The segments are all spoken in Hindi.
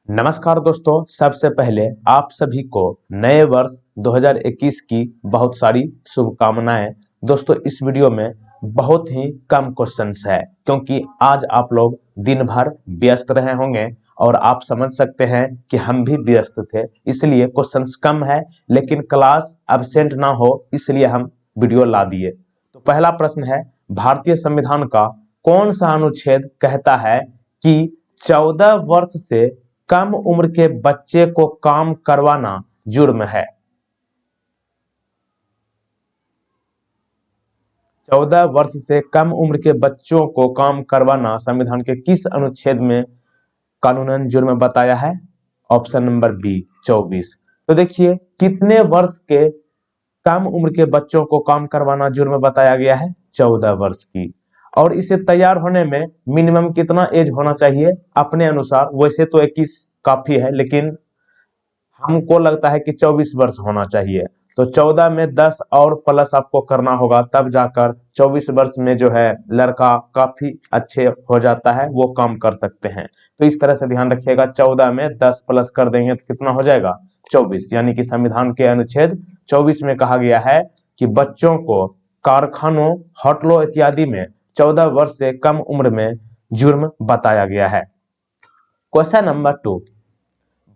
नमस्कार दोस्तों, सबसे पहले आप सभी को नए वर्ष 2021 की बहुत सारी शुभकामनाएं। दोस्तों, इस वीडियो में बहुत ही कम क्वेश्चंस है क्योंकि आज आप लोग दिन भर व्यस्त रहे होंगे और आप समझ सकते हैं कि हम भी व्यस्त थे, इसलिए क्वेश्चंस कम है। लेकिन क्लास एब्सेंट ना हो इसलिए हम वीडियो ला दिए। तो पहला प्रश्न है, भारतीय संविधान का कौन सा अनुच्छेद कहता है कि 14 वर्ष से कम उम्र के बच्चे को काम करवाना जुर्म है? 14 वर्ष से कम उम्र के बच्चों को काम करवाना संविधान के किस अनुच्छेद में कानूनन जुर्म बताया है? Option number B 24। तो देखिए, कितने वर्ष के कम उम्र के बच्चों को काम करवाना जुर्म बताया गया है? 14 वर्ष की। और इसे तैयार होने में मिनिमम कितना एज होना चाहिए? अपने अनुसार वैसे तो 21 काफी है, लेकिन हमको लगता है कि 24 वर्ष होना चाहिए। तो 14 में 10 और प्लस आपको करना होगा, तब जाकर 24 वर्ष में जो है लड़का काफी अच्छे हो जाता है, वो काम कर सकते हैं। तो इस तरह से ध्यान रखिएगा, 14 में 10 प्लस कर देंगे तो कितना हो जाएगा? 24। यानी कि संविधान के अनुच्छेद 24 में कहा गया है कि बच्चों को कारखानों, होटलों इत्यादि में 14 वर्ष से कम उम्र में जुर्म बताया गया है। क्वेश्चन नंबर 2,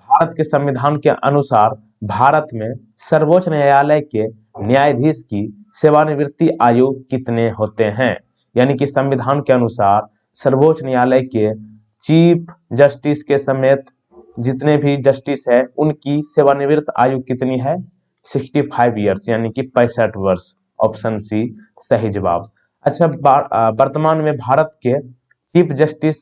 भारत के संविधान के अनुसार भारत में सर्वोच्च न्यायालय के न्यायाधीश की सेवानिवृत्ति आयु कितने होते हैं? यानी कि संविधान के अनुसार सर्वोच्च न्यायालय के चीफ जस्टिस के समेत जितने भी जस्टिस है उनकी सेवानिवृत्त आयु कितनी है? 65 ईयर्स, यानी कि 65 वर्ष। ऑप्शन सी सही जवाब। अच्छा, वर्तमान में भारत के chief justice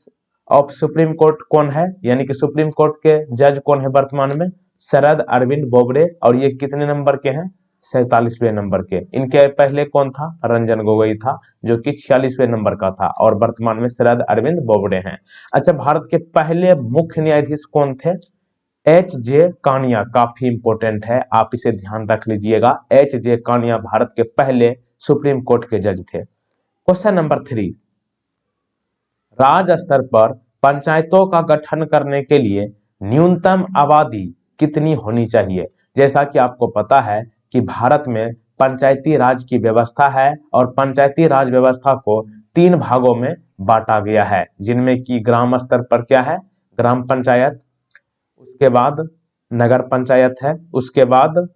of supreme court कौन है? यानी कि सुप्रीम कोर्ट के जज कौन है वर्तमान में? शरद अरविंद बोबड़े। और ये कितने नंबर के हैं? 47वें नंबर के। इनके पहले कौन था? रंजन गोगोई था, जो कि 46वें नंबर का था, और वर्तमान में शरद अरविंद बोबड़े हैं। अच्छा, भारत के पहले मुख्य न्यायाधीश कौन थे? H J Kania. काफी इंपोर्टेंट है, आप इसे ध्यान रख लीजिएगा। एच जे कानिया भारत के पहले सुप्रीम कोर्ट के जज थे। क्वेश्चन नंबर 3, राज्य स्तर पर पंचायतों का गठन करने के लिए न्यूनतम आबादी कितनी होनी चाहिए? जैसा कि आपको पता है कि भारत में पंचायती राज की व्यवस्था है और पंचायती राज व्यवस्था को 3 भागों में बांटा गया है, जिनमें कि ग्राम स्तर पर क्या है? ग्राम पंचायत, उसके बाद नगर पंचायत है, उसके बाद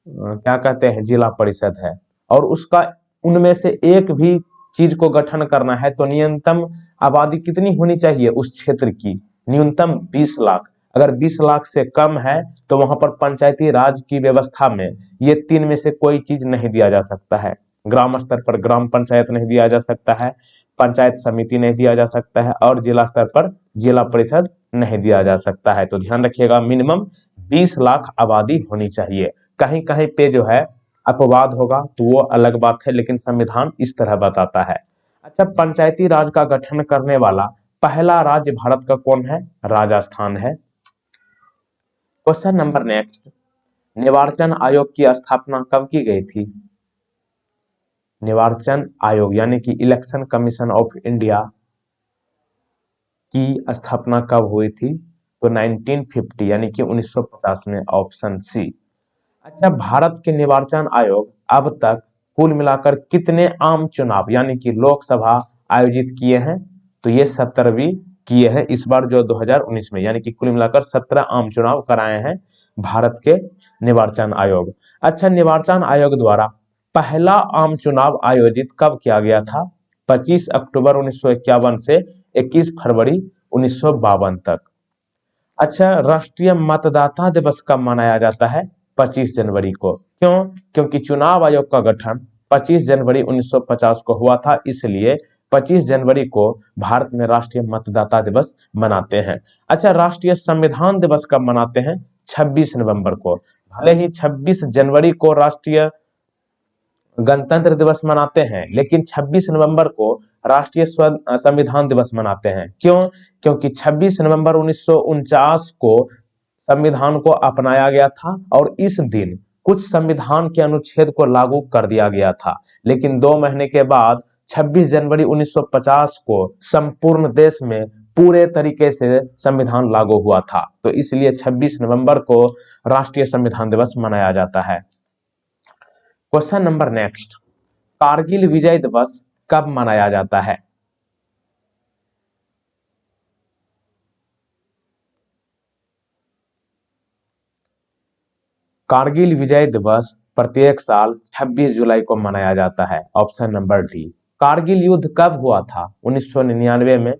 क्या कहते हैं, जिला परिषद है। और उसका उनमें से एक भी चीज को गठन करना है तो न्यूनतम आबादी कितनी होनी चाहिए उस क्षेत्र की? न्यूनतम 20 लाख। अगर 20 लाख से कम है तो वहां पर पंचायती राज की व्यवस्था में ये 3 में से कोई चीज नहीं दिया जा सकता है। ग्राम स्तर पर ग्राम पंचायत नहीं दिया जा सकता है, पंचायत समिति नहीं दिया जा सकता है, और जिला स्तर पर जिला परिषद नहीं दिया जा सकता है। तो ध्यान रखिएगा, मिनिमम 20 लाख आबादी होनी चाहिए। कहीं कहीं पे जो है अपवाद होगा तो वो अलग बात है, लेकिन संविधान इस तरह बताता है। अच्छा, पंचायती राज का गठन करने वाला पहला राज्य भारत का कौन है? राजस्थान है। क्वेश्चन नंबर नेक्स्ट, निर्वाचन आयोग की स्थापना कब की गई थी? निर्वाचन आयोग यानी कि इलेक्शन कमीशन ऑफ इंडिया की स्थापना कब हुई थी? तो 1950 यानी कि 1950 में। Option C. अच्छा, भारत के निर्वाचन आयोग अब तक कुल मिलाकर कितने आम चुनाव यानी कि लोकसभा आयोजित किए हैं? तो ये 17वीं किए हैं इस बार, जो 2019 में, यानी कि कुल मिलाकर 17 आम चुनाव कराए हैं भारत के निर्वाचन आयोग। अच्छा, निर्वाचन आयोग द्वारा पहला आम चुनाव आयोजित कब किया गया था? 25 अक्टूबर 1951 से 21 फरवरी 1952 तक। अच्छा, राष्ट्रीय मतदाता दिवस कब मनाया जाता है? 25 जनवरी को। क्यों? क्योंकि चुनाव आयोग का गठन 25 जनवरी 1950 को हुआ था, इसलिए 25 जनवरी को भारत में राष्ट्रीय मतदाता दिवस मनाते हैं। अच्छा, राष्ट्रीय संविधान दिवस कब मनाते हैं? 26 नवंबर को। भले ही 26 जनवरी को राष्ट्रीय गणतंत्र दिवस मनाते हैं, लेकिन 26 नवंबर को राष्ट्रीय संविधान दिवस मनाते हैं। क्यों? क्योंकि 26 नवंबर 1949 को संविधान को अपनाया गया था और इस दिन कुछ संविधान के अनुच्छेद को लागू कर दिया गया था। लेकिन 2 महीने के बाद 26 जनवरी 1950 को संपूर्ण देश में पूरे तरीके से संविधान लागू हुआ था। तो इसलिए 26 नवंबर को राष्ट्रीय संविधान दिवस मनाया जाता है। क्वेश्चन नंबर नेक्स्ट, कारगिल विजय दिवस कब मनाया जाता है? कारगिल विजय दिवस प्रत्येक साल 26 जुलाई को मनाया जाता है। Option number D. कारगिल युद्ध कब हुआ था? 1999 में।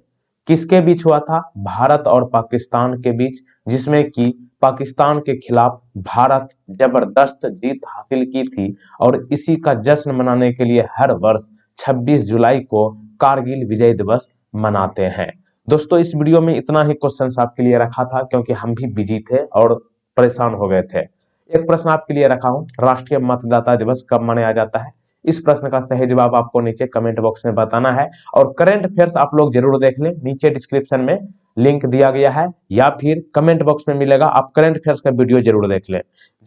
किसके बीच हुआ था? भारत और पाकिस्तान के बीच, जिसमें कि पाकिस्तान के खिलाफ भारत जबरदस्त जीत हासिल की थी और इसी का जश्न मनाने के लिए हर वर्ष 26 जुलाई को कारगिल विजय दिवस मनाते हैं। दोस्तों इस वीडियो में इतना ही क्वेश्चन आपके लिए रखा था, क्योंकि हम भी बिजी थे और परेशान हो गए थे। एक प्रश्न आपके लिए रखा हूं, राष्ट्रीय मतदाता दिवस कब मनाया जाता है? इस प्रश्न का सही जवाब आपको नीचे कमेंट बॉक्स में बताना है। और करंट अफेयर्स आप लोग जरूर देख लें, नीचे डिस्क्रिप्शन में लिंक दिया गया है या फिर कमेंट बॉक्स में मिलेगा, आप करंट अफेयर्स का वीडियो जरूर देख लें।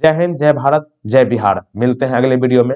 जय हिंद, जय भारत, जय बिहार। मिलते हैं अगले वीडियो में।